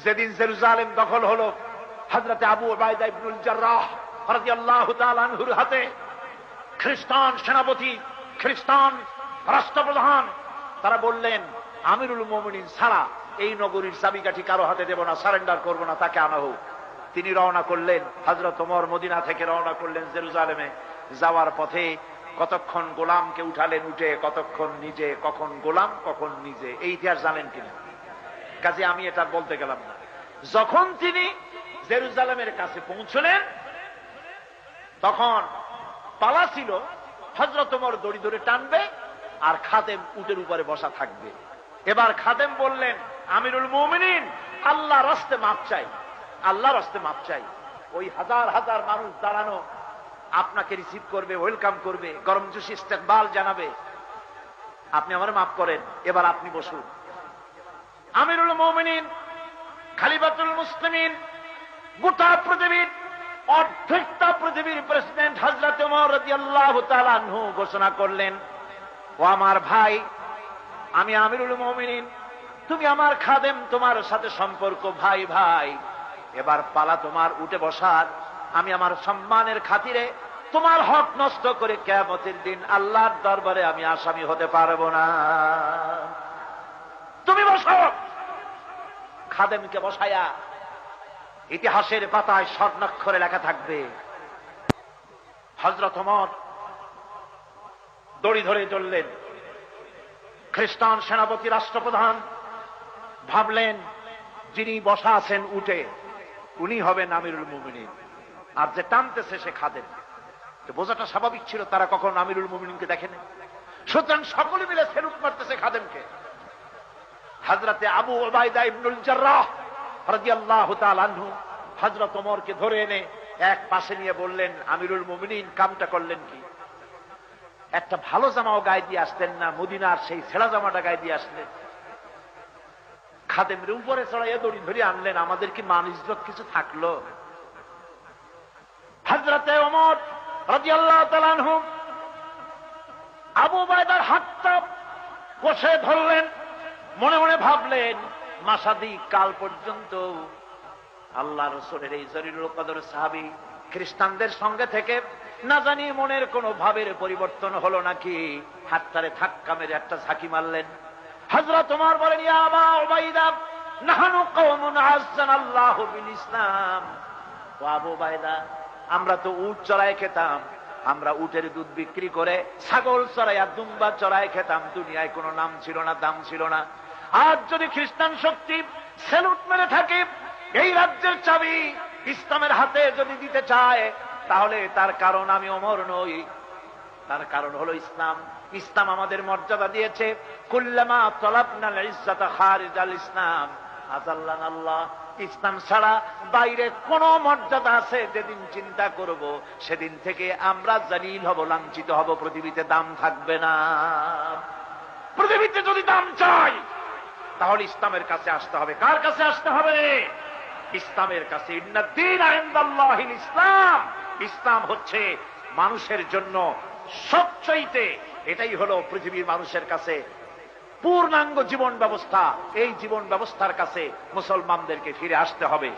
যেদিন জেরুজালেম দখল হলো, হযরত আবু উবাইদা ইবনুল জাররাহ রাদিয়াল্লাহু তাআলা আনহুর হাতে খ্রিস্টান সেনাপতি, খ্রিস্টান রাষ্ট্রপ্রধান, তারা বললেন আমিরুল মুমিনিন ছাড়া এই নগরীর চাবিকাঠি কারো হাতে দেব না, সারেন্ডার করব না, তাকে আনা হোক। তিনি রওনা করলেন, হযরত ওমর মদিনা থেকে রওনা করলেন জেরুজালেমে। যাওয়ার পথে কতক্ষণ গোলামকে উঠালেন, উঠে কতক্ষণ নিজে, কখন গোলাম কখন নিজে, এই ইতিহাস জানেন কিনা? কাজে আমি এটা বলতে গেলাম না। যখন তিনি জেরুজালেমের কাছে পৌঁছলেন, তখন পালা ছিল হযরত ওমর দড়ি ধরে টানবে আর খাদেম উটের উপরে বসা থাকবে। এবার খাদেম বললেন, আমিরুল মুমিনিন, আল্লাহ রাস্তে মাপ চাই, আল্লাহ রাস্তে মাপ চাই। ওই হাজার হাজার মানুষ দাঁড়ানো আপনাকে রিসিভ করবে, ওয়েলকাম করবে, গরম জুসি ইস্তেকবাল জানাবে, আপনি আমার মাফ করেন, এবার আপনি বসুন। আমিরুল মুমিনিন, খলিফাতুল মুসলিমিন, গোটা পৃথিবীর, অর্ধেকটা পৃথিবীর প্রেসিডেন্ট হযরত ওমর রাদিয়াল্লাহু তাআলা আনহু ঘোষণা করলেন, ও আমার ভাই, আমি আমিরুল মুমিনিন, তুমি আমার খাদেম, তোমার সাথে সম্পর্ক ভাই ভাই। এবার পালা তোমার উঠে বসার। আমি আমার সম্মানের খাতিরে তোমার হক নষ্ট করে কিয়ামতের দিন আল্লাহর দরবারে আমি আসামি হতে পারবো না। তুমি বসো। খাদেমকে বসায়া ইতিহাসের পাতায় স্বর্ণাক্ষরে লেখা থাকবে, হযরত ওমর দড়ি ধরে চললেন। খ্রিস্টান সেনাপতি, রাষ্ট্রপ্রধান ভাবলেন যিনি বসা আছেন উঠে, উনি হবেন আমিরুল মুমিনিন, আর যে টানতেছে সে খাদেম। বোঝাটা স্বাভাবিক ছিল, তারা কখন আমিরুল মুমিনিনকে দেখেনি। সুতরাং সকলে মিলে সেলুট মারতেছে খাদেমকে। হযরতে আবু উবাইদা ইবনুল জাররাহ রাদিয়াল্লাহু তাআলা আনহু হযরত ওমরকে ধরে এনে এক পাশে নিয়ে বললেন, আমিরুল মুমিনিন, কামটা করলেন কি? একটা ভালো জামাও গায়ে দিয়ে আসতেন না, মদিনার সেই ছেঁড়া জামাটা গায়ে দিয়ে আসলেন। খাদেমের উপরে চড়াইয়া দড়ি ধরে আনলেন, আমাদের কি মান ইজ্জত কিছু থাকলো? হযরতে ওমর রাদিয়াল্লাহু তাআলা আনহু আবু উবাইদার হাতটা কষে ধরলেন, মনে মনে ভাবলেন, মাসাদি কাল পর্যন্ত আল্লাহ রাসূলের এই জলিলুল কদর সাহাবী খ্রিস্টানদের সঙ্গে থেকে না জানি মনের কোন ভাবের পরিবর্তন হলো নাকি। হাতটারে ধাক্কা মেরে একটা ঝাঁকি মারলেন। হযরত ওমর বলেন, ইয়া আবা উবাইদা, নাহনু কওমুন আযানাল্লাহু বিল ইসলাম। ও আবু উবাইদা, আমরা তো উট চড়ায় খেতাম, আমরা উটের দুধ বিক্রি করে ছাগল চড়াইয়া, দুম্বা চড়ায় খেতাম, দুনিয়ায় কোনো নাম ছিল না, দাম ছিল না। আজ যদি খ্রিস্টান শক্তি সেলুট মেরে থাকে, এই রাজ্যের চাবি ইসলামের হাতে যদি দিতে চায়, তাহলে তার কারণ আমি ওমর নই, তার কারণ হলো ইসলাম। ইসলাম আমাদের মর্যাদা দিয়েছে। কুল্লামা তালাবনাল ইজ্জাতা খারিজাল ইসলাম আযাল্লানাল্লাহ। ইসলাম ছাড়া বাইরে কোন মর্যাদা আছে যেদিন চিন্তা করব, সেদিন থেকে আমরা জালিল হব, লাঞ্ছিত হব, পৃথিবীতে দাম থাকবে না। পৃথিবীতে যদি দাম চাই, তাহলে ইসলামের কাছে আসতে হবে। কার কাছে আসতে হবে? ইসলামের কাছে। ইন্নাদ-দীন ইনদাল্লাহিল ইসলাম। ইসলাম হচ্ছে মানুষের জন্য সবচাইতে, এটাই হলো পৃথিবীর মানুষের কাছে পূর্ণাঙ্গ জীবন ব্যবস্থা। এই জীবন ব্যবস্থার কাছে মুসলমানদেরকে ফিরে আসতে হবে।